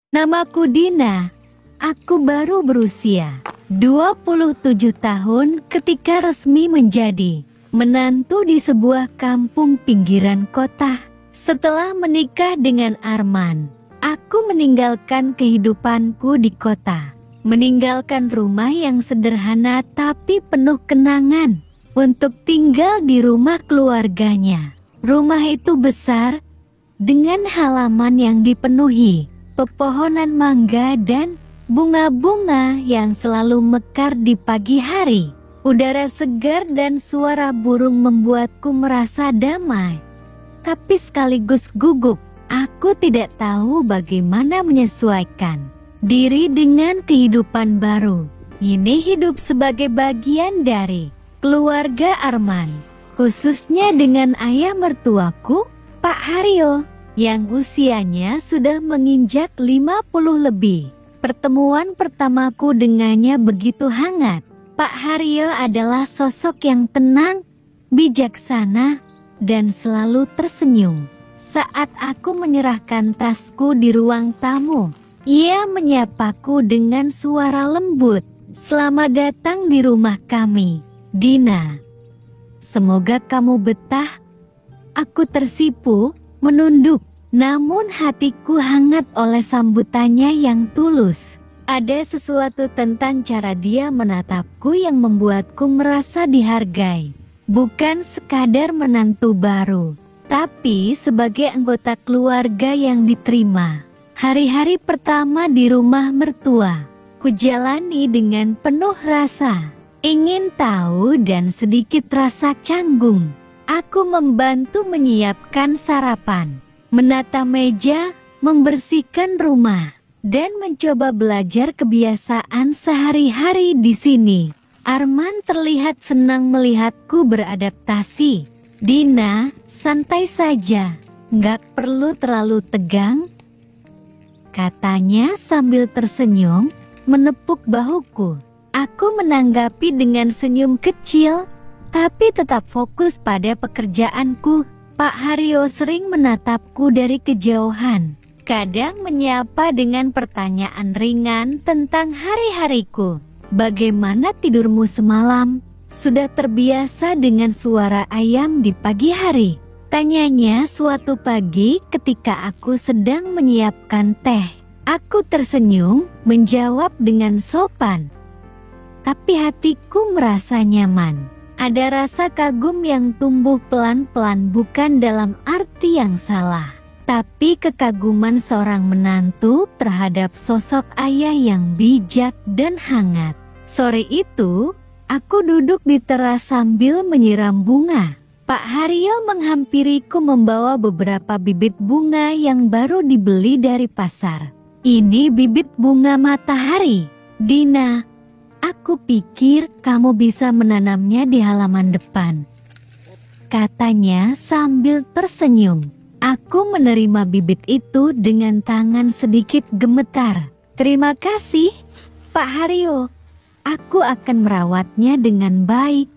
Namaku Dina. Aku baru berusia 27 tahun ketika resmi menjadi menantu di sebuah kampung pinggiran kota. Setelah menikah dengan Arman, aku meninggalkan kehidupanku di kota. Meninggalkan rumah yang sederhana tapi penuh kenangan untuk tinggal di rumah keluarganya. Rumah itu besar dengan halaman yang dipenuhi pepohonan mangga dan bunga-bunga yang selalu mekar di pagi hari. Udara segar dan suara burung membuatku merasa damai, tapi sekaligus gugup. Aku tidak tahu bagaimana menyesuaikan diri dengan kehidupan baru. Ini hidup sebagai bagian dari keluarga Arman, khususnya dengan ayah mertuaku, Pak Haryo, yang usianya sudah menginjak 50 lebih. Pertemuan pertamaku dengannya begitu hangat. Pak Haryo adalah sosok yang tenang, bijaksana, dan selalu tersenyum. Saat aku menyerahkan tasku di ruang tamu, ia menyapaku dengan suara lembut. "Selamat datang di rumah kami, Dina. Semoga kamu betah." Aku tersipu, menunduk, namun hatiku hangat oleh sambutannya yang tulus. Ada sesuatu tentang cara dia menatapku yang membuatku merasa dihargai. Bukan sekadar menantu baru, tapi sebagai anggota keluarga yang diterima. Hari-hari pertama di rumah mertua, kujalani dengan penuh rasa ingin tahu dan sedikit rasa canggung. Aku membantu menyiapkan sarapan, menata meja, membersihkan rumah, dan mencoba belajar kebiasaan sehari-hari di sini. Arman terlihat senang melihatku beradaptasi. "Dina, santai saja, nggak perlu terlalu tegang," katanya sambil tersenyum, menepuk bahuku. Aku menanggapi dengan senyum kecil, tapi tetap fokus pada pekerjaanku. Pak Haryo sering menatapku dari kejauhan, kadang menyapa dengan pertanyaan ringan tentang hari-hariku. "Bagaimana tidurmu semalam? Sudah terbiasa dengan suara ayam di pagi hari?" tanyanya suatu pagi ketika aku sedang menyiapkan teh. Aku tersenyum, menjawab dengan sopan, tapi hatiku merasa nyaman. Ada rasa kagum yang tumbuh pelan-pelan, bukan dalam arti yang salah, tapi kekaguman seorang menantu terhadap sosok ayah yang bijak dan hangat. Sore itu, aku duduk di teras sambil menyiram bunga. Pak Haryo menghampiriku membawa beberapa bibit bunga yang baru dibeli dari pasar. "Ini bibit bunga matahari, Dina. Aku pikir kamu bisa menanamnya di halaman depan," katanya sambil tersenyum. Aku menerima bibit itu dengan tangan sedikit gemetar. "Terima kasih, Pak Haryo. Aku akan merawatnya dengan baik,"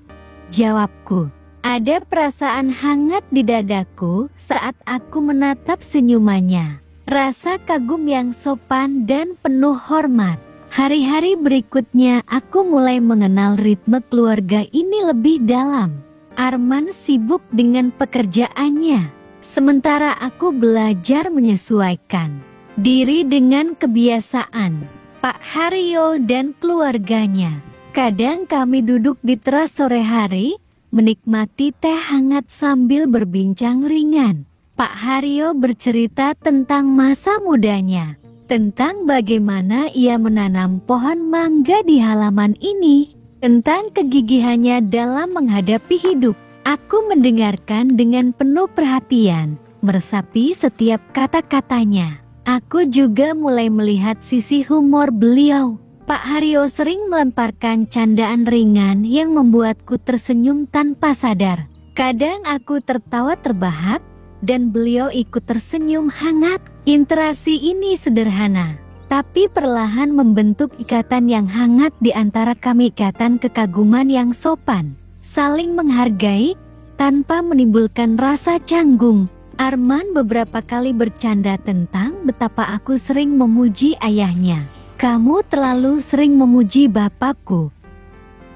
jawabku. Ada perasaan hangat di dadaku saat aku menatap senyumannya. Rasa kagum yang sopan dan penuh hormat. Hari-hari berikutnya aku mulai mengenal ritme keluarga ini lebih dalam. Arman sibuk dengan pekerjaannya, sementara aku belajar menyesuaikan diri dengan kebiasaan Pak Haryo dan keluarganya. Kadang kami duduk di teras sore hari, menikmati teh hangat sambil berbincang ringan. Pak Haryo bercerita tentang masa mudanya, tentang bagaimana ia menanam pohon mangga di halaman ini, tentang kegigihannya dalam menghadapi hidup. Aku mendengarkan dengan penuh perhatian, meresapi setiap kata-katanya. Aku juga mulai melihat sisi humor beliau. Pak Haryo sering melemparkan candaan ringan yang membuatku tersenyum tanpa sadar. Kadang aku tertawa terbahak, dan beliau ikut tersenyum hangat. Interaksi ini sederhana, tapi perlahan membentuk ikatan yang hangat di antara kami, ikatan kekaguman yang sopan, saling menghargai tanpa menimbulkan rasa canggung. Arman beberapa kali bercanda tentang betapa aku sering memuji ayahnya. Kamu terlalu sering memuji bapakku,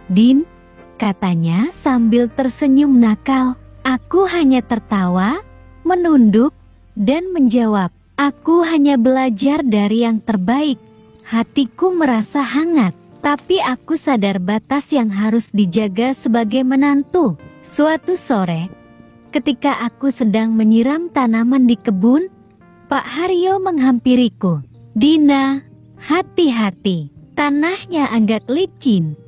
Din, katanya sambil tersenyum nakal. Aku hanya tertawa, menunduk, dan menjawab, aku hanya belajar dari yang terbaik. Hatiku merasa hangat, tapi aku sadar batas yang harus dijaga sebagai menantu. Suatu sore, ketika aku sedang menyiram tanaman di kebun, Pak Haryo menghampiriku. Dina, hati-hati, tanahnya agak licin,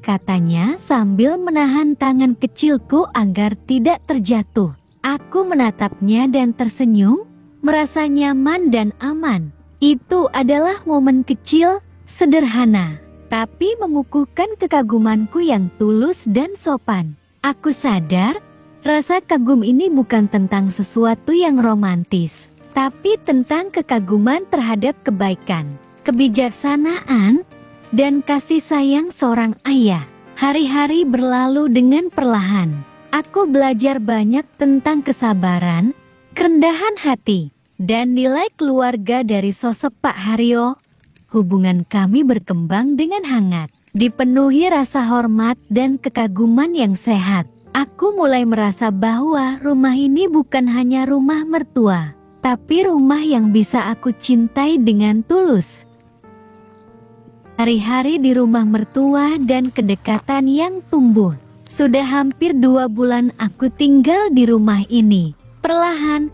katanya sambil menahan tangan kecilku agar tidak terjatuh. Aku menatapnya dan tersenyum, merasa nyaman dan aman. Itu adalah momen kecil, sederhana, tapi mengukuhkan kekagumanku yang tulus dan sopan. Aku sadar, rasa kagum ini bukan tentang sesuatu yang romantis, tapi tentang kekaguman terhadap kebaikan, kebijaksanaan, dan kasih sayang seorang ayah. Hari-hari berlalu dengan perlahan. Aku belajar banyak tentang kesabaran, kerendahan hati, dan nilai keluarga dari sosok Pak Haryo. Hubungan kami berkembang dengan hangat, dipenuhi rasa hormat dan kekaguman yang sehat. Aku mulai merasa bahwa rumah ini bukan hanya rumah mertua, tapi rumah yang bisa aku cintai dengan tulus. Hari-hari di rumah mertua dan kedekatan yang tumbuh. Sudah hampir 2 bulan aku tinggal di rumah ini. Perlahan,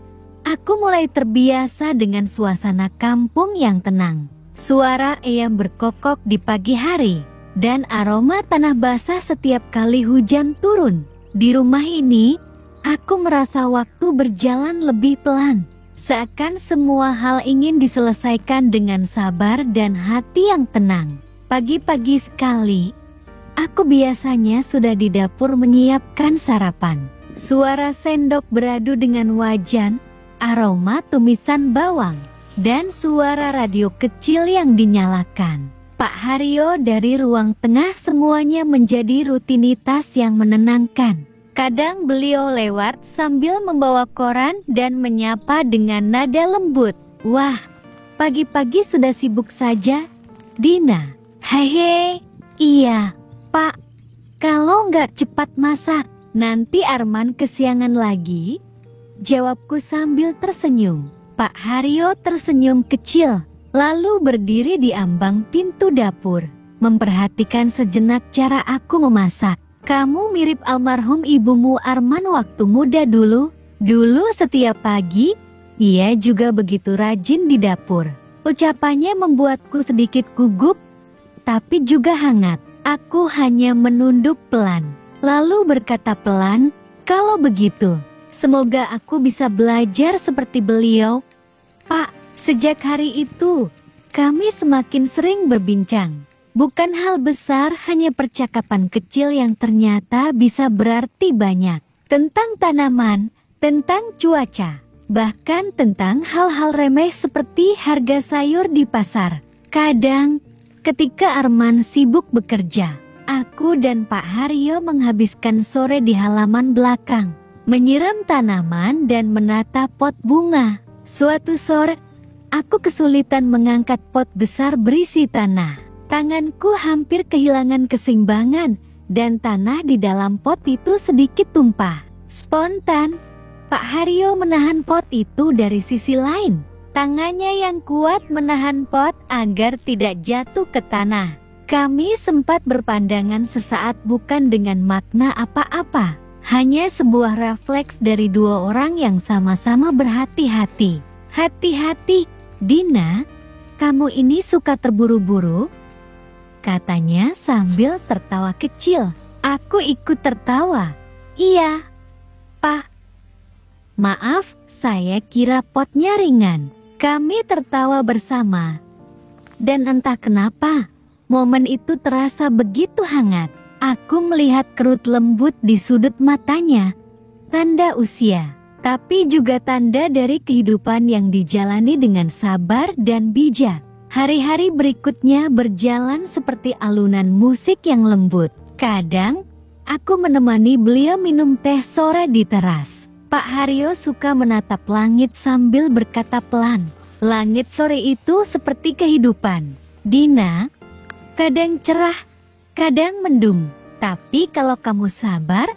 aku mulai terbiasa dengan suasana kampung yang tenang. Suara ayam berkokok di pagi hari, dan aroma tanah basah setiap kali hujan turun. Di rumah ini, aku merasa waktu berjalan lebih pelan. Seakan semua hal ingin diselesaikan dengan sabar dan hati yang tenang. Pagi-pagi sekali, aku biasanya sudah di dapur menyiapkan sarapan. Suara sendok beradu dengan wajan, aroma tumisan bawang, dan suara radio kecil yang dinyalakan. Pak Haryo dari ruang tengah, semuanya menjadi rutinitas yang menenangkan. Kadang beliau lewat sambil membawa koran dan menyapa dengan nada lembut. Wah, pagi-pagi sudah sibuk saja, Dina. Hehe, iya, Pak. Kalau nggak cepat masak, nanti Arman kesiangan lagi, jawabku sambil tersenyum. Pak Haryo tersenyum kecil, lalu berdiri di ambang pintu dapur, memperhatikan sejenak cara aku memasak. Kamu mirip almarhum ibumu Arman waktu muda dulu. Dulu setiap pagi, ia juga begitu rajin di dapur. Ucapannya membuatku sedikit gugup, tapi juga hangat. Aku hanya menunduk pelan, lalu berkata pelan, kalau begitu, semoga aku bisa belajar seperti beliau. Pak, sejak hari itu, kami semakin sering berbincang. Bukan hal besar, hanya percakapan kecil yang ternyata bisa berarti banyak. Tentang tanaman, tentang cuaca, bahkan tentang hal-hal remeh seperti harga sayur di pasar. Kadang, ketika Arman sibuk bekerja, aku dan Pak Haryo menghabiskan sore di halaman belakang, menyiram tanaman dan menata pot bunga. Suatu sore, aku kesulitan mengangkat pot besar berisi tanah. Tanganku hampir kehilangan keseimbangan, dan tanah di dalam pot itu sedikit tumpah. Spontan, Pak Haryo menahan pot itu dari sisi lain. Tangannya yang kuat menahan pot agar tidak jatuh ke tanah. Kami sempat berpandangan sesaat, bukan dengan makna apa-apa. Hanya sebuah refleks dari dua orang yang sama-sama berhati-hati. Hati-hati, Dina, kamu ini suka terburu-buru, katanya sambil tertawa kecil. Aku ikut tertawa. Iya, Pak. Maaf, saya kira potnya ringan. Kami tertawa bersama. Dan entah kenapa, momen itu terasa begitu hangat. Aku melihat kerut lembut di sudut matanya. Tanda usia, tapi juga tanda dari kehidupan yang dijalani dengan sabar dan bijak. Hari-hari berikutnya berjalan seperti alunan musik yang lembut. Kadang, aku menemani beliau minum teh sore di teras. Pak Haryo suka menatap langit sambil berkata pelan. Langit sore itu seperti kehidupan. Dina, kadang cerah, kadang mendung. Tapi kalau kamu sabar,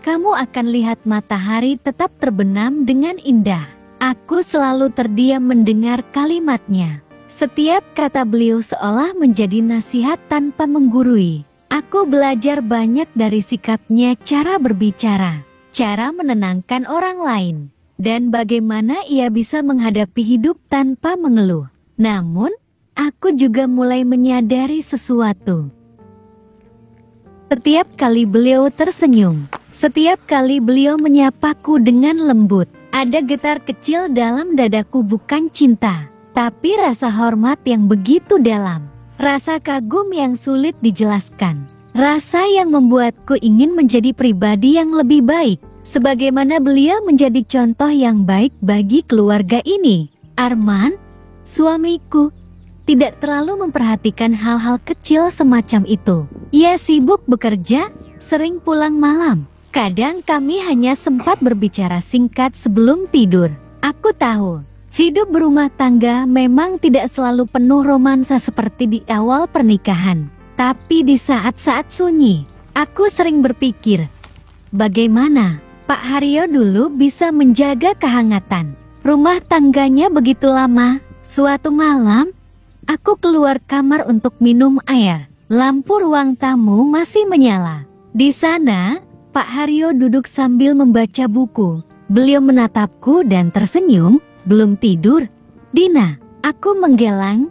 kamu akan lihat matahari tetap terbenam dengan indah. Aku selalu terdiam mendengar kalimatnya. Setiap kata beliau seolah menjadi nasihat tanpa menggurui. Aku belajar banyak dari sikapnya, cara berbicara, cara menenangkan orang lain, dan bagaimana ia bisa menghadapi hidup tanpa mengeluh. Namun, aku juga mulai menyadari sesuatu. Setiap kali beliau tersenyum, setiap kali beliau menyapaku dengan lembut, ada getar kecil dalam dadaku, bukan cinta, tapi rasa hormat yang begitu dalam. Rasa kagum yang sulit dijelaskan. Rasa yang membuatku ingin menjadi pribadi yang lebih baik. Sebagaimana beliau menjadi contoh yang baik bagi keluarga ini. Arman, suamiku, tidak terlalu memperhatikan hal-hal kecil semacam itu. Ia sibuk bekerja, sering pulang malam. Kadang kami hanya sempat berbicara singkat sebelum tidur. Aku tahu, hidup berumah tangga memang tidak selalu penuh romansa seperti di awal pernikahan. Tapi di saat-saat sunyi, aku sering berpikir, bagaimana Pak Haryo dulu bisa menjaga kehangatan rumah tangganya begitu lama. Suatu malam, aku keluar kamar untuk minum air. Lampu ruang tamu masih menyala. Di sana, Pak Haryo duduk sambil membaca buku. Beliau menatapku dan tersenyum. Belum tidur, Dina? Aku menggelang.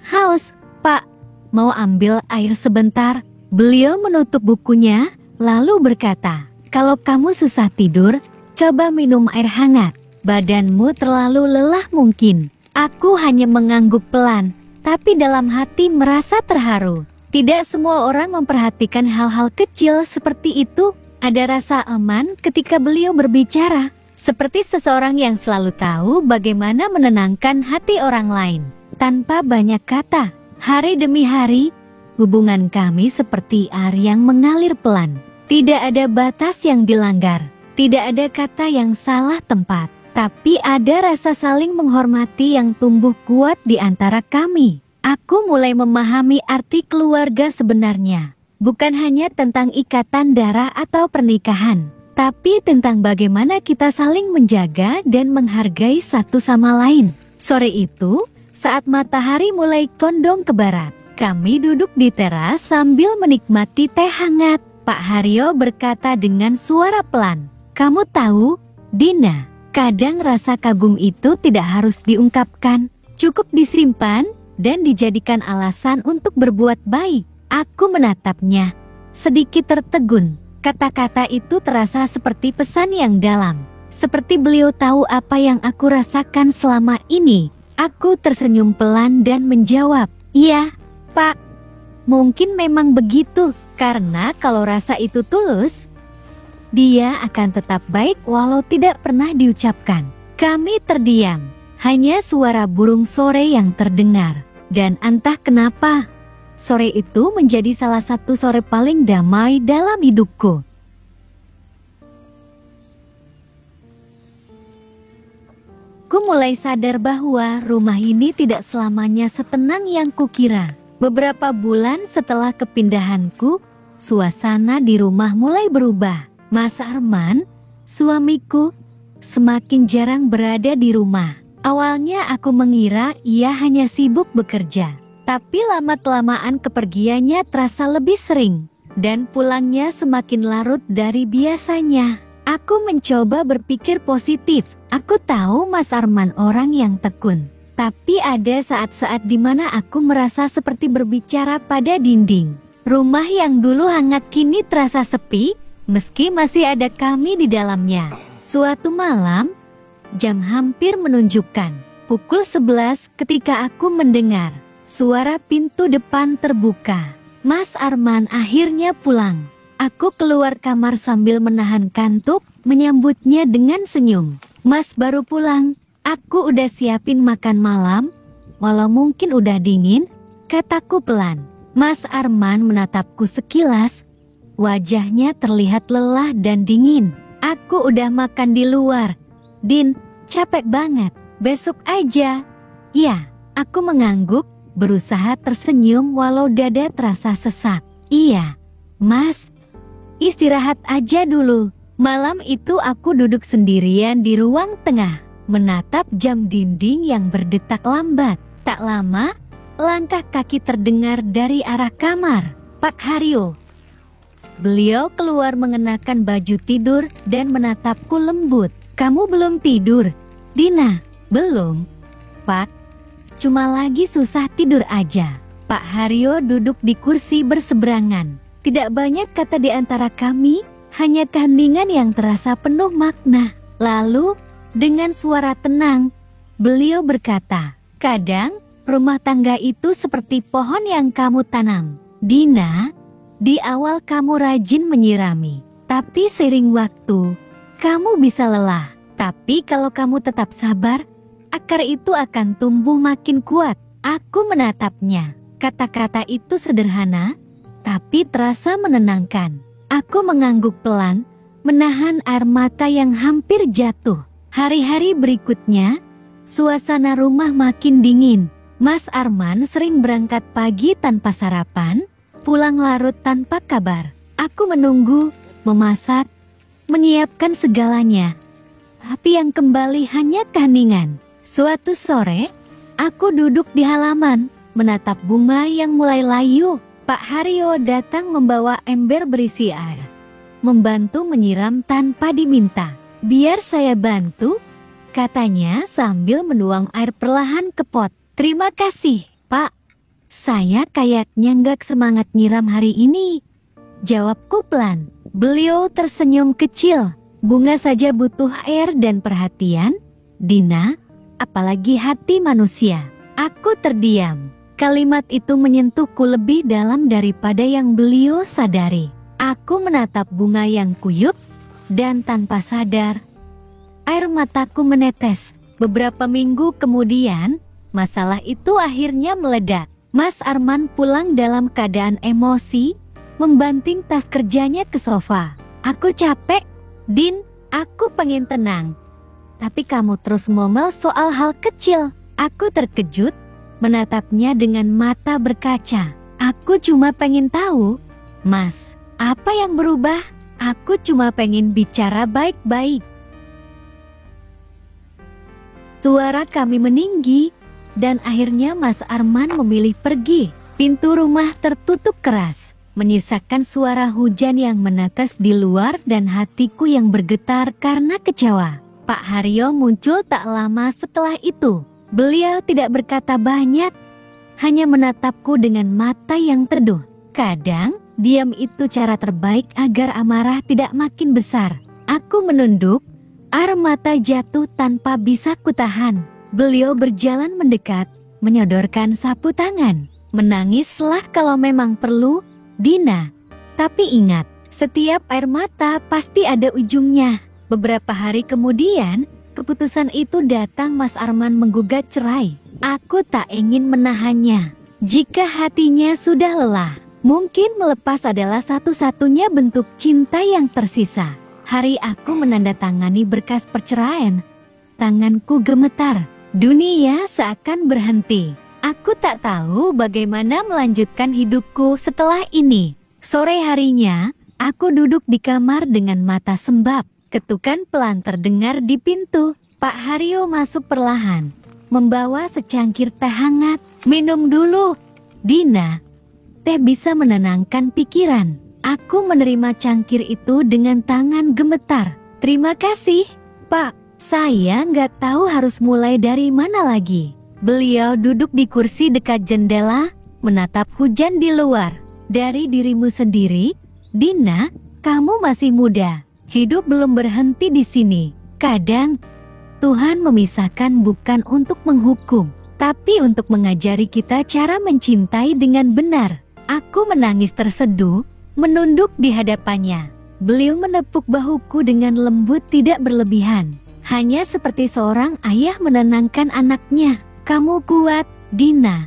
Haus, Pak. Mau ambil air sebentar? Beliau menutup bukunya, lalu berkata, kalau kamu susah tidur, coba minum air hangat. Badanmu terlalu lelah mungkin. Aku hanya mengangguk pelan, tapi dalam hati merasa terharu. Tidak semua orang memperhatikan hal-hal kecil seperti itu. Ada rasa aman ketika beliau berbicara, seperti seseorang yang selalu tahu bagaimana menenangkan hati orang lain. Tanpa banyak kata, hari demi hari, hubungan kami seperti air yang mengalir pelan. Tidak ada batas yang dilanggar, tidak ada kata yang salah tempat, tapi ada rasa saling menghormati yang tumbuh kuat di antara kami. Aku mulai memahami arti keluarga sebenarnya. Bukan hanya tentang ikatan darah atau pernikahan, tapi tentang bagaimana kita saling menjaga dan menghargai satu sama lain. Sore itu, saat matahari mulai condong ke barat, kami duduk di teras sambil menikmati teh hangat. Pak Haryo berkata dengan suara pelan, kamu tahu, Dina, kadang rasa kagum itu tidak harus diungkapkan, cukup disimpan dan dijadikan alasan untuk berbuat baik. Aku menatapnya, sedikit tertegun. Kata-kata itu terasa seperti pesan yang dalam. Seperti beliau tahu apa yang aku rasakan selama ini. Aku tersenyum pelan dan menjawab, iya, Pak. Mungkin memang begitu, karena kalau rasa itu tulus, dia akan tetap baik walau tidak pernah diucapkan. Kami terdiam, hanya suara burung sore yang terdengar. Dan entah kenapa, sore itu menjadi salah satu sore paling damai dalam hidupku. Ku mulai sadar bahwa rumah ini tidak selamanya setenang yang kukira. Beberapa bulan setelah kepindahanku, suasana di rumah mulai berubah. Mas Arman, suamiku, semakin jarang berada di rumah. Awalnya aku mengira ia hanya sibuk bekerja. Tapi lama-kelamaan kepergiannya terasa lebih sering, dan pulangnya semakin larut dari biasanya. Aku mencoba berpikir positif. Aku tahu Mas Arman orang yang tekun. Tapi ada saat-saat di mana aku merasa seperti berbicara pada dinding. Rumah yang dulu hangat kini terasa sepi, meski masih ada kami di dalamnya. Suatu malam, jam hampir menunjukkan pukul 11 ketika aku mendengar suara pintu depan terbuka. Mas Arman akhirnya pulang. Aku keluar kamar sambil menahan kantuk, menyambutnya dengan senyum. Mas baru pulang, aku udah siapin makan malam, walau mungkin udah dingin, kataku pelan. Mas Arman menatapku sekilas, wajahnya terlihat lelah dan dingin. Aku udah makan di luar. Din, capek banget. Besok aja. Ya, aku mengangguk, berusaha tersenyum walau dada terasa sesak. Iya, Mas. Istirahat aja dulu. Malam itu aku duduk sendirian di ruang tengah, menatap jam dinding yang berdetak lambat. Tak lama, langkah kaki terdengar dari arah kamar. Pak Haryo. Beliau keluar mengenakan baju tidur dan menatapku lembut. Kamu belum tidur? Dina, belum. Pak, cuma lagi susah tidur aja. Pak Haryo duduk di kursi berseberangan. Tidak banyak kata di antara kami, hanya keheningan yang terasa penuh makna. Lalu, dengan suara tenang, beliau berkata, kadang rumah tangga itu seperti pohon yang kamu tanam. Dina, di awal kamu rajin menyirami, tapi seiring waktu, kamu bisa lelah. Tapi kalau kamu tetap sabar, akar itu akan tumbuh makin kuat. Aku menatapnya. Kata-kata itu sederhana, tapi terasa menenangkan. Aku mengangguk pelan, menahan air mata yang hampir jatuh. Hari-hari berikutnya, suasana rumah makin dingin. Mas Arman sering berangkat pagi tanpa sarapan, pulang larut tanpa kabar. Aku menunggu, memasak, menyiapkan segalanya. Tapi yang kembali hanya keheningan. Suatu sore, aku duduk di halaman, menatap bunga yang mulai layu. Pak Haryo datang membawa ember berisi air, membantu menyiram tanpa diminta. Biar saya bantu, katanya sambil menuang air perlahan ke pot. Terima kasih, Pak. Saya kayaknya nggak semangat nyiram hari ini. Jawabku pelan. Beliau tersenyum kecil. Bunga saja butuh air dan perhatian, Dina, apalagi hati manusia. Aku terdiam. Kalimat itu menyentuhku lebih dalam daripada yang beliau sadari. Aku menatap bunga yang kuyup, dan tanpa sadar, air mataku menetes. Beberapa minggu kemudian, masalah itu akhirnya meledak. Mas Arman pulang dalam keadaan emosi, membanting tas kerjanya ke sofa. Aku capek, Din, aku pengen tenang. Tapi kamu terus ngomel soal hal kecil. Aku terkejut, menatapnya dengan mata berkaca. Aku cuma pengen tahu, Mas, apa yang berubah? Aku cuma pengen bicara baik-baik. Suara kami meninggi, dan akhirnya Mas Arman memilih pergi. Pintu rumah tertutup keras, menyisakan suara hujan yang menetes di luar dan hatiku yang bergetar karena kecewa. Pak Haryo muncul tak lama setelah itu. Beliau tidak berkata banyak, hanya menatapku dengan mata yang teduh. Kadang, diam itu cara terbaik agar amarah tidak makin besar. Aku menunduk, air mata jatuh tanpa bisa kutahan. Beliau berjalan mendekat, menyodorkan sapu tangan. Menangislah kalau memang perlu, Dina. Tapi ingat, setiap air mata pasti ada ujungnya. Beberapa hari kemudian, keputusan itu datang. Mas Arman menggugat cerai. Aku tak ingin menahannya. Jika hatinya sudah lelah, mungkin melepas adalah satu-satunya bentuk cinta yang tersisa. Hari aku menandatangani berkas perceraian, tanganku gemetar. Dunia seakan berhenti. Aku tak tahu bagaimana melanjutkan hidupku setelah ini. Sore harinya, aku duduk di kamar dengan mata sembab. Ketukan pelan terdengar di pintu. Pak Haryo masuk perlahan, membawa secangkir teh hangat. Minum dulu, Dina. Teh bisa menenangkan pikiran. Aku menerima cangkir itu dengan tangan gemetar. Terima kasih, Pak. Saya nggak tahu harus mulai dari mana lagi. Beliau duduk di kursi dekat jendela, menatap hujan di luar. Dari dirimu sendiri, Dina, kamu masih muda. Hidup belum berhenti di sini. Kadang, Tuhan memisahkan bukan untuk menghukum, tapi untuk mengajari kita cara mencintai dengan benar. Aku menangis terseduh, menunduk di hadapannya. Beliau menepuk bahuku dengan lembut tidak berlebihan. Hanya seperti seorang ayah menenangkan anaknya. Kamu kuat, Dina.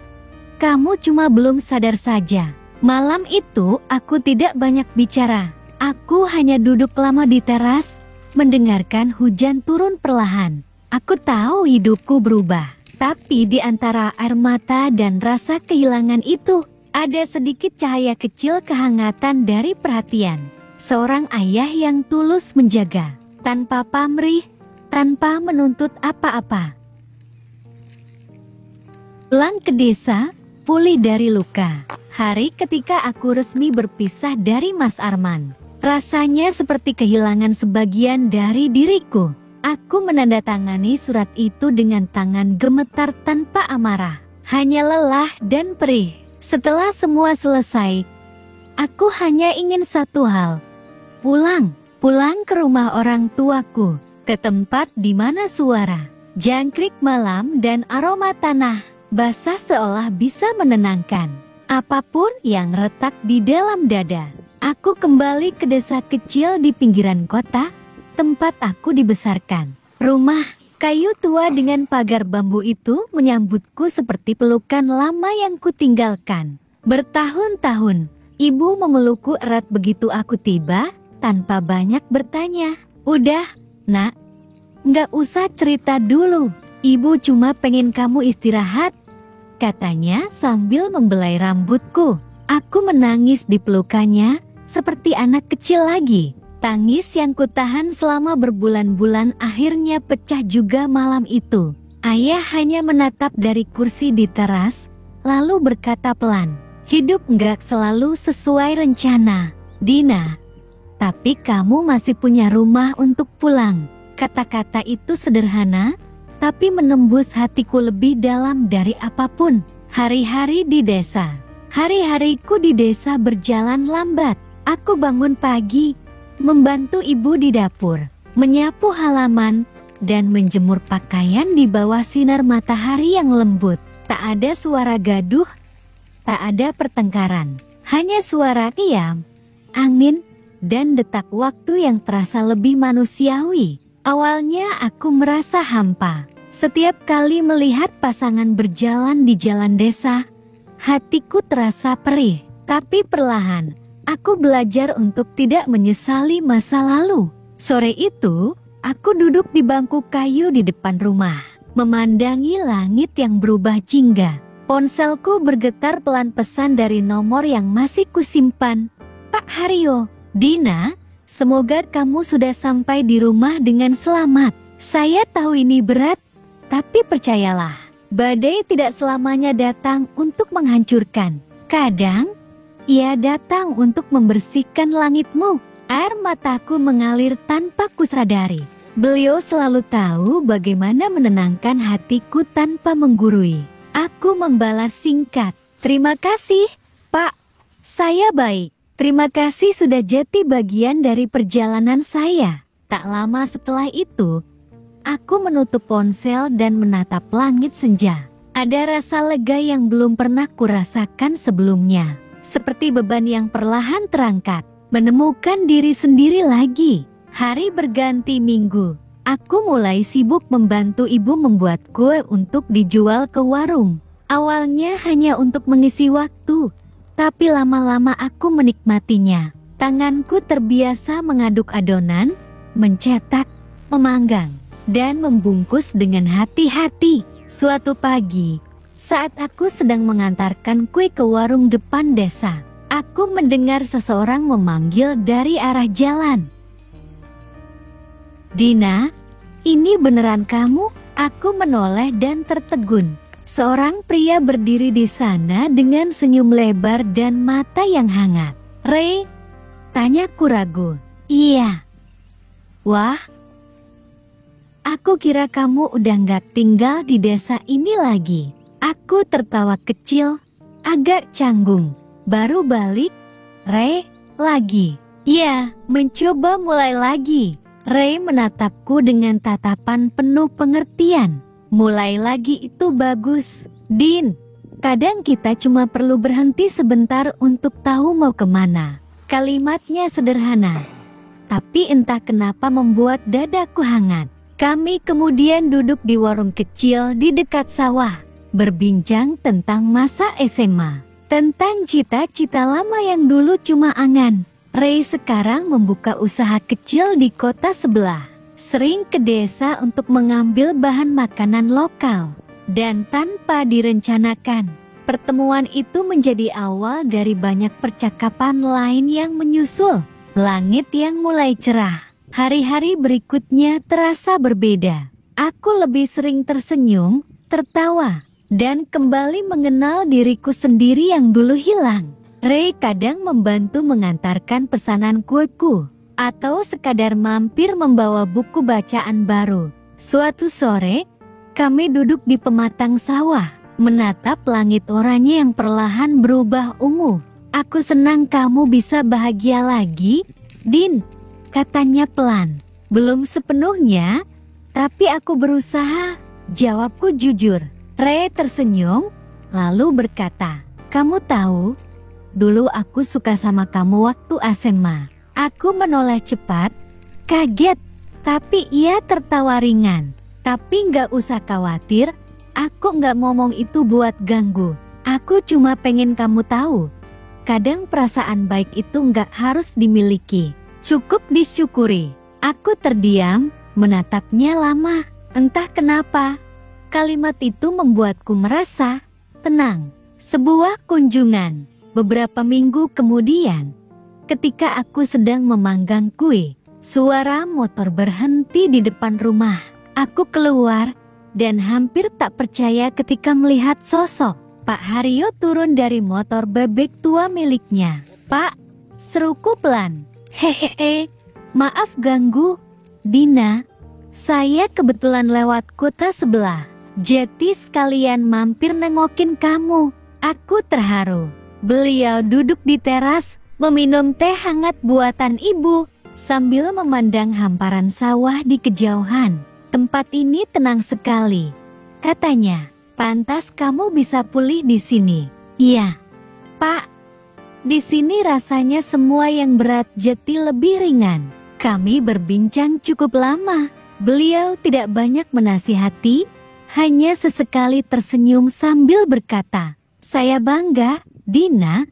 Kamu cuma belum sadar saja. Malam itu aku tidak banyak bicara. Aku hanya duduk lama di teras, mendengarkan hujan turun perlahan. Aku tahu hidupku berubah, tapi di antara air mata dan rasa kehilangan itu, ada sedikit cahaya kecil kehangatan dari perhatian. Seorang ayah yang tulus menjaga, tanpa pamrih, tanpa menuntut apa-apa. Pulang ke desa, pulih dari luka. Hari ketika aku resmi berpisah dari Mas Arman. Rasanya seperti kehilangan sebagian dari diriku. Aku menandatangani surat itu dengan tangan gemetar tanpa amarah. Hanya lelah dan perih. Setelah semua selesai, aku hanya ingin satu hal. Pulang ke rumah orang tuaku. Ke tempat di mana suara, jangkrik malam dan aroma tanah basah seolah bisa menenangkan apapun yang retak di dalam dada. Aku kembali ke desa kecil di pinggiran kota, tempat aku dibesarkan. Rumah kayu tua dengan pagar bambu itu menyambutku seperti pelukan lama yang kutinggalkan. Bertahun-tahun, ibu memelukku erat begitu aku tiba, tanpa banyak bertanya. Udah, nak, nggak usah cerita dulu. Ibu cuma pengen kamu istirahat, katanya sambil membelai rambutku. Aku menangis di pelukannya, seperti anak kecil lagi. Tangis yang kutahan selama berbulan-bulan akhirnya pecah juga malam itu. Ayah hanya menatap dari kursi di teras, lalu berkata pelan, hidup nggak selalu sesuai rencana, Dina. Tapi kamu masih punya rumah untuk pulang. Kata-kata itu sederhana, tapi menembus hatiku lebih dalam dari apapun. Hari-hari di desa. Hari-hariku di desa berjalan lambat. Aku bangun pagi, membantu ibu di dapur, menyapu halaman, dan menjemur pakaian di bawah sinar matahari yang lembut. Tak ada suara gaduh, tak ada pertengkaran. Hanya suara diam, angin, dan detak waktu yang terasa lebih manusiawi. Awalnya aku merasa hampa. Setiap kali melihat pasangan berjalan di jalan desa, hatiku terasa perih. Tapi perlahan, aku belajar untuk tidak menyesali masa lalu. Sore itu, aku duduk di bangku kayu di depan rumah, memandangi langit yang berubah jingga. Ponselku bergetar pelan pesan dari nomor yang masih kusimpan. Pak Haryo, Dina, semoga kamu sudah sampai di rumah dengan selamat. Saya tahu ini berat, tapi percayalah, badai tidak selamanya datang untuk menghancurkan. Kadang, ia datang untuk membersihkan langitmu. Air mataku mengalir tanpa kusadari. Beliau selalu tahu bagaimana menenangkan hatiku tanpa menggurui. Aku membalas singkat. Terima kasih, Pak. Saya baik. Terima kasih sudah jadi bagian dari perjalanan saya. Tak lama setelah itu, aku menutup ponsel dan menatap langit senja. Ada rasa lega yang belum pernah kurasakan sebelumnya. Seperti beban yang perlahan terangkat. Menemukan diri sendiri lagi. Hari berganti minggu. Aku mulai sibuk membantu ibu membuat kue untuk dijual ke warung. Awalnya hanya untuk mengisi waktu. Tapi lama-lama aku menikmatinya. Tanganku terbiasa mengaduk adonan, mencetak, memanggang, dan membungkus dengan hati-hati. Suatu pagi, saat aku sedang mengantarkan kue ke warung depan desa, aku mendengar seseorang memanggil dari arah jalan. Dina, ini beneran kamu? Aku menoleh dan tertegun. Seorang pria berdiri di sana dengan senyum lebar dan mata yang hangat. Ray? Tanyaku ragu. Iya. Wah, aku kira kamu udah gak tinggal di desa ini lagi. Aku tertawa kecil, agak canggung. Baru balik? Ray, lagi. Iya, mencoba mulai lagi. Ray menatapku dengan tatapan penuh pengertian. Mulai lagi itu bagus, Din. Kadang kita cuma perlu berhenti sebentar untuk tahu mau kemana. Kalimatnya sederhana, tapi entah kenapa membuat dadaku hangat. Kami kemudian duduk di warung kecil di dekat sawah, berbincang tentang masa SMA, tentang cita-cita lama yang dulu cuma angan. Ray sekarang membuka usaha kecil di kota sebelah. Sering ke desa untuk mengambil bahan makanan lokal. Dan tanpa direncanakan, pertemuan itu menjadi awal dari banyak percakapan lain yang menyusul. Langit yang mulai cerah. Hari-hari berikutnya terasa berbeda. Aku lebih sering tersenyum, tertawa, dan kembali mengenal diriku sendiri yang dulu hilang. Ray kadang membantu mengantarkan pesanan kueku, atau sekadar mampir membawa buku bacaan baru. Suatu sore, kami duduk di pematang sawah, menatap langit oranye yang perlahan berubah ungu. Aku senang kamu bisa bahagia lagi, Din, katanya pelan. Belum sepenuhnya, tapi aku berusaha, jawabku jujur. Ray tersenyum, lalu berkata, kamu tahu, dulu aku suka sama kamu waktu SMA. Aku menoleh cepat, kaget, tapi ia tertawa ringan. Tapi nggak usah khawatir, aku nggak ngomong itu buat ganggu. Aku cuma pengen kamu tahu. Kadang perasaan baik itu nggak harus dimiliki, cukup disyukuri. Aku terdiam, menatapnya lama. Entah kenapa, kalimat itu membuatku merasa tenang. Sebuah kunjungan. Beberapa minggu kemudian, ketika aku sedang memanggang kue, suara motor berhenti di depan rumah. Aku keluar dan hampir tak percaya ketika melihat sosok Pak Haryo turun dari motor bebek tua miliknya. Pak, seruku pelan. Hehehe, maaf ganggu, Dina. Saya kebetulan lewat kota sebelah. Jadi sekalian mampir nengokin kamu. Aku terharu. Beliau duduk di teras, meminum teh hangat buatan ibu, sambil memandang hamparan sawah di kejauhan. Tempat ini tenang sekali, katanya. Pantas kamu bisa pulih di sini. Iya, Pak. Di sini rasanya semua yang berat jadi lebih ringan. Kami berbincang cukup lama. Beliau tidak banyak menasihati, hanya sesekali tersenyum sambil berkata, saya bangga, Dina,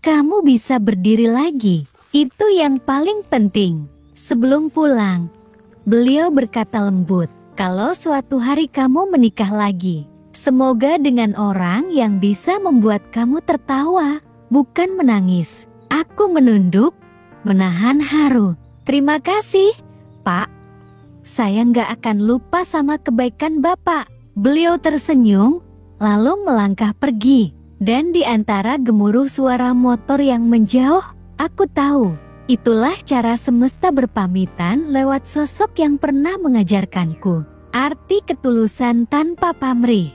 kamu bisa berdiri lagi. Itu yang paling penting. Sebelum pulang, beliau berkata lembut, kalau suatu hari kamu menikah lagi, semoga dengan orang yang bisa membuat kamu tertawa, bukan menangis. Aku menunduk, menahan haru. Terima kasih, Pak. Saya nggak akan lupa sama kebaikan Bapak. Beliau tersenyum, lalu melangkah pergi. Dan di antara gemuruh suara motor yang menjauh, aku tahu, itulah cara semesta berpamitan lewat sosok yang pernah mengajarkanku arti ketulusan tanpa pamrih.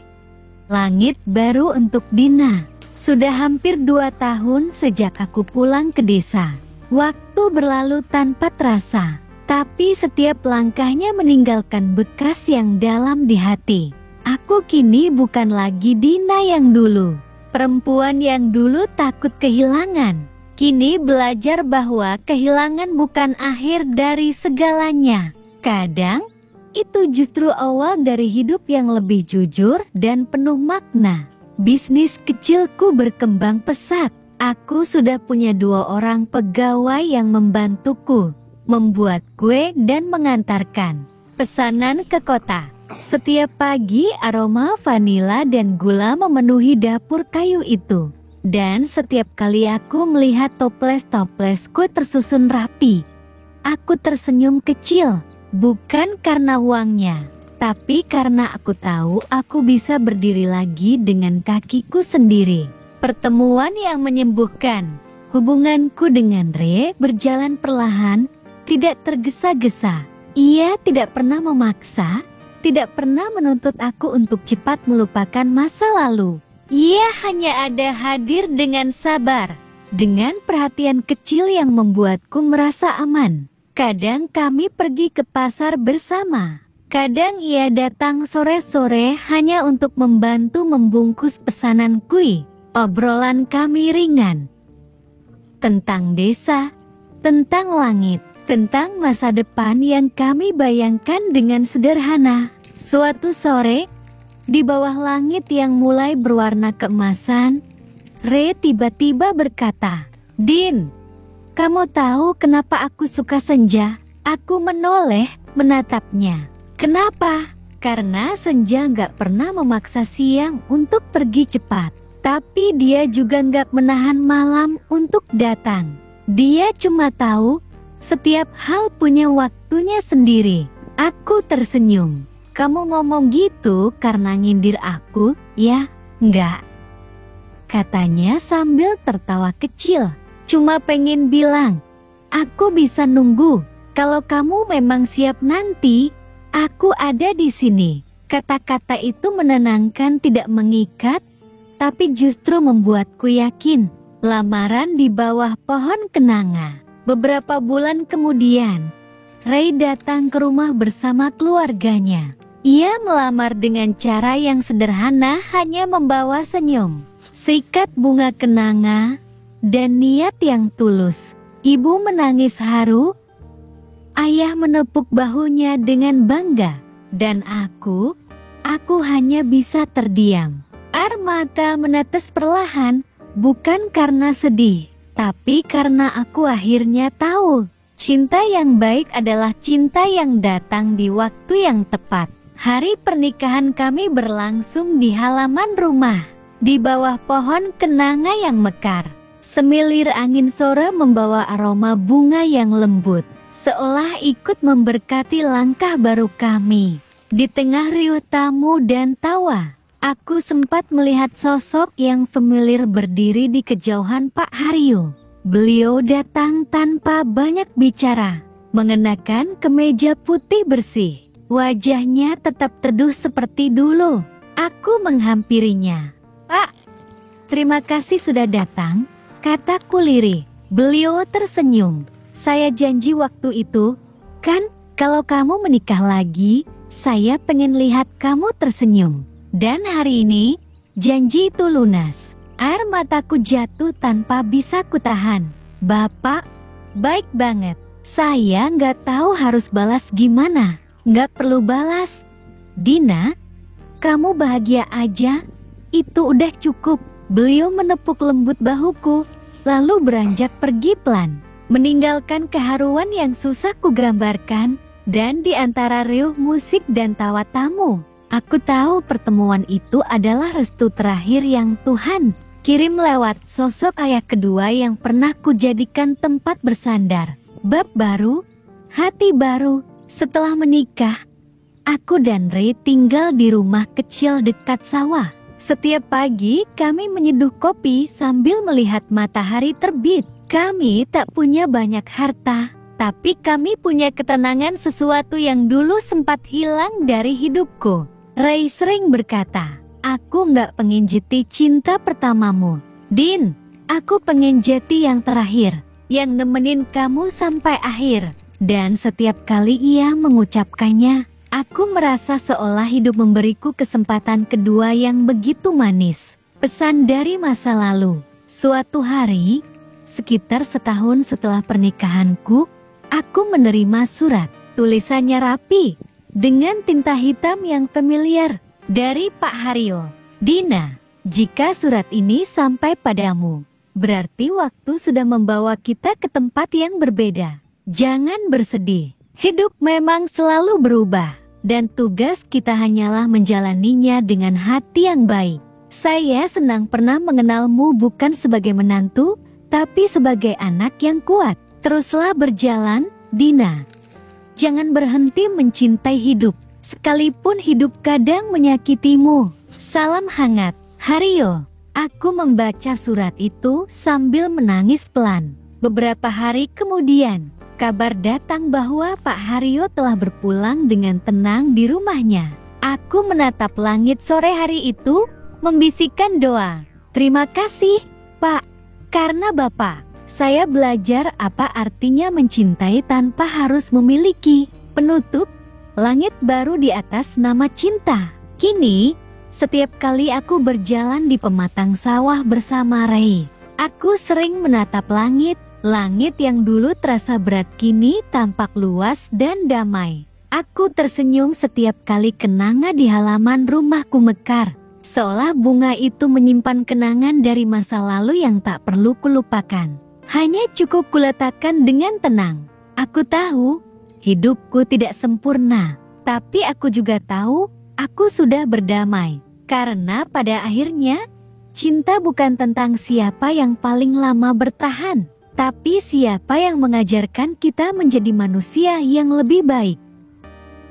Langit baru untuk Dina. Sudah hampir 2 tahun sejak aku pulang ke desa. Waktu berlalu tanpa terasa, tapi setiap langkahnya meninggalkan bekas yang dalam di hati. Aku kini bukan lagi Dina yang dulu. Perempuan yang dulu takut kehilangan. Kini belajar bahwa kehilangan bukan akhir dari segalanya. Kadang, itu justru awal dari hidup yang lebih jujur dan penuh makna. Bisnis kecilku berkembang pesat. Aku sudah punya 2 orang pegawai yang membantuku, membuat kue dan mengantarkan pesanan ke kota. Setiap pagi aroma vanila dan gula memenuhi dapur kayu itu. Dan setiap kali aku melihat toples-toplesku tersusun rapi, aku tersenyum kecil. Bukan karena uangnya, tapi karena aku tahu aku bisa berdiri lagi dengan kakiku sendiri. Pertemuan yang menyembuhkan. Hubunganku dengan Ray berjalan perlahan, tidak tergesa-gesa. Ia tidak pernah memaksa, tidak pernah menuntut aku untuk cepat melupakan masa lalu. Ia hanya ada hadir dengan sabar, dengan perhatian kecil yang membuatku merasa aman. Kadang kami pergi ke pasar bersama. Kadang ia datang sore-sore hanya untuk membantu membungkus pesanan kue. Obrolan kami ringan. Tentang desa, tentang langit, tentang masa depan yang kami bayangkan dengan sederhana. Suatu sore, di bawah langit yang mulai berwarna keemasan, Ray tiba-tiba berkata, Din, Kamu tahu kenapa aku suka senja? Aku menoleh menatapnya. Kenapa? Karena senja gak pernah memaksa siang untuk pergi cepat. Tapi dia juga gak menahan malam untuk datang. Dia cuma tahu setiap hal punya waktunya sendiri. Aku tersenyum. Kamu ngomong gitu karena nyindir aku, ya? Enggak, katanya sambil tertawa kecil. Cuma pengen bilang, aku bisa nunggu. Kalau kamu memang siap nanti, aku ada di sini. Kata-kata itu menenangkan, tidak mengikat, tapi justru membuatku yakin. Lamaran di bawah pohon kenanga. Beberapa bulan kemudian, Ray datang ke rumah bersama keluarganya. Ia melamar dengan cara yang sederhana, hanya membawa senyum, seikat bunga kenanga, dan niat yang tulus. Ibu menangis haru, ayah menepuk bahunya dengan bangga, dan aku hanya bisa terdiam. Air mata menetes perlahan, bukan karena sedih, tapi karena aku akhirnya tahu, cinta yang baik adalah cinta yang datang di waktu yang tepat. Hari pernikahan kami berlangsung di halaman rumah, di bawah pohon kenanga yang mekar. Semilir angin sore membawa aroma bunga yang lembut, seolah ikut memberkati langkah baru kami. Di tengah riuh tamu dan tawa, aku sempat melihat sosok yang familiar berdiri di kejauhan Pak Haryo. Beliau datang tanpa banyak bicara, mengenakan kemeja putih bersih. Wajahnya tetap teduh seperti dulu. Aku menghampirinya. "Pak, terima kasih sudah datang," kataku lirih. Beliau tersenyum. "Saya janji waktu itu, kan, kalau kamu menikah lagi, saya pengen lihat kamu tersenyum. Dan hari ini, janji itu lunas." Air mataku jatuh tanpa bisa kutahan. "Bapak, baik banget." Saya nggak tahu harus balas gimana. "Nggak perlu balas, Dina. Kamu bahagia aja, itu udah cukup." Beliau menepuk lembut bahuku, lalu beranjak pergi pelan, meninggalkan keharuan yang susah kugambarkan. Dan di antara riuh musik dan tawa tamu, aku tahu pertemuan itu adalah restu terakhir yang Tuhan kirim lewat sosok ayah kedua yang pernah kujadikan tempat bersandar. Bab baru, hati baru. Setelah menikah, aku dan Ray tinggal di rumah kecil dekat sawah. Setiap pagi kami menyeduh kopi sambil melihat matahari terbit. Kami tak punya banyak harta, tapi kami punya ketenangan, sesuatu yang dulu sempat hilang dari hidupku. Ray sering berkata, "Aku nggak pengen jeti cinta pertamamu, Din. Aku pengen jeti yang terakhir, yang nemenin kamu sampai akhir." Dan setiap kali ia mengucapkannya, aku merasa seolah hidup memberiku kesempatan kedua yang begitu manis. Pesan dari masa lalu. Suatu hari, sekitar setahun setelah pernikahanku, aku menerima surat. Tulisannya rapi, dengan tinta hitam yang familiar, dari Pak Haryo. "Dina, jika surat ini sampai padamu, berarti waktu sudah membawa kita ke tempat yang berbeda. Jangan bersedih, hidup memang selalu berubah, dan tugas kita hanyalah menjalaninya dengan hati yang baik. Saya senang pernah mengenalmu bukan sebagai menantu, tapi sebagai anak yang kuat. Teruslah berjalan, Dina. Jangan berhenti mencintai hidup, sekalipun hidup kadang menyakitimu. Salam hangat, Haryo." Aku membaca surat itu sambil menangis pelan. Beberapa hari kemudian, kabar datang bahwa Pak Haryo telah berpulang dengan tenang di rumahnya. Aku menatap langit sore hari itu, membisikkan doa. "Terima kasih, Pak. Karena Bapak, saya belajar apa artinya mencintai tanpa harus memiliki." Penutup, langit baru di atas nama cinta. Kini, setiap kali aku berjalan di pematang sawah bersama Ray, aku sering menatap langit. Langit yang dulu terasa berat kini tampak luas dan damai. Aku tersenyum setiap kali kenanga di halaman rumahku mekar, seolah bunga itu menyimpan kenangan dari masa lalu yang tak perlu kulupakan. Hanya cukup kuletakkan dengan tenang. Aku tahu hidupku tidak sempurna, tapi aku juga tahu aku sudah berdamai. Karena pada akhirnya, cinta bukan tentang siapa yang paling lama bertahan, tapi siapa yang mengajarkan kita menjadi manusia yang lebih baik.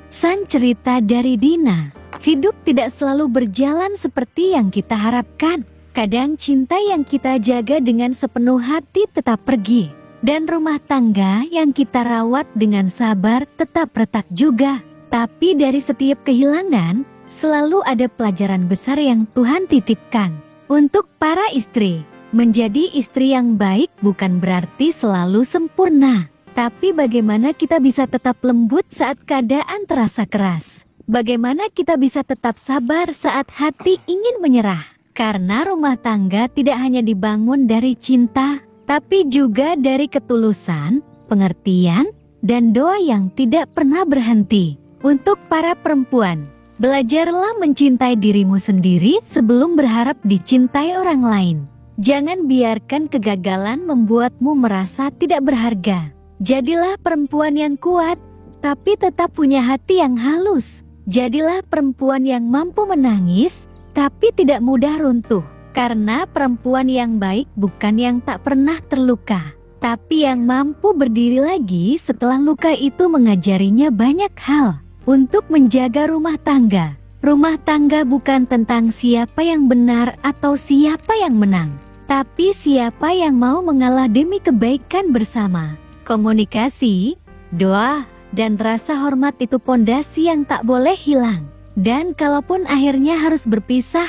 Sang cerita dari Dina. Hidup tidak selalu berjalan seperti yang kita harapkan. Kadang cinta yang kita jaga dengan sepenuh hati tetap pergi. Dan rumah tangga yang kita rawat dengan sabar tetap retak juga. Tapi dari setiap kehilangan, selalu ada pelajaran besar yang Tuhan titipkan. Untuk para istri, menjadi istri yang baik bukan berarti selalu sempurna. Tapi bagaimana kita bisa tetap lembut saat keadaan terasa keras? Bagaimana kita bisa tetap sabar saat hati ingin menyerah? Karena rumah tangga tidak hanya dibangun dari cinta, tapi juga dari ketulusan, pengertian, dan doa yang tidak pernah berhenti. Untuk para perempuan, belajarlah mencintai dirimu sendiri sebelum berharap dicintai orang lain. Jangan biarkan kegagalan membuatmu merasa tidak berharga. Jadilah perempuan yang kuat, tapi tetap punya hati yang halus. Jadilah perempuan yang mampu menangis, tapi tidak mudah runtuh. Karena perempuan yang baik bukan yang tak pernah terluka, tapi yang mampu berdiri lagi setelah luka itu mengajarinya banyak hal. Untuk menjaga rumah tangga. Rumah tangga bukan tentang siapa yang benar atau siapa yang menang, tapi siapa yang mau mengalah demi kebaikan bersama. Komunikasi, doa, dan rasa hormat itu pondasi yang tak boleh hilang. Dan kalaupun akhirnya harus berpisah,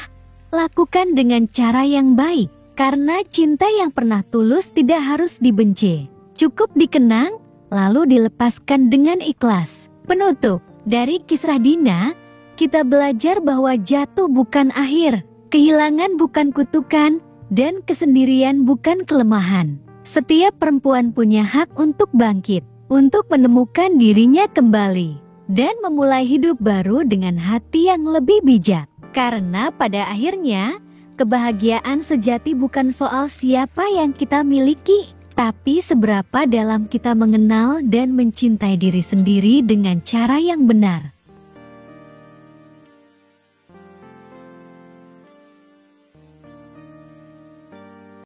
lakukan dengan cara yang baik. Karena cinta yang pernah tulus tidak harus dibenci. Cukup dikenang, lalu dilepaskan dengan ikhlas. Penutup, dari kisah Dina, kita belajar bahwa jatuh bukan akhir, kehilangan bukan kutukan, dan kesendirian bukan kelemahan. Setiap perempuan punya hak untuk bangkit, untuk menemukan dirinya kembali dan memulai hidup baru dengan hati yang lebih bijak. Karena pada akhirnya, kebahagiaan sejati bukan soal siapa yang kita miliki, tapi seberapa dalam kita mengenal dan mencintai diri sendiri dengan cara yang benar.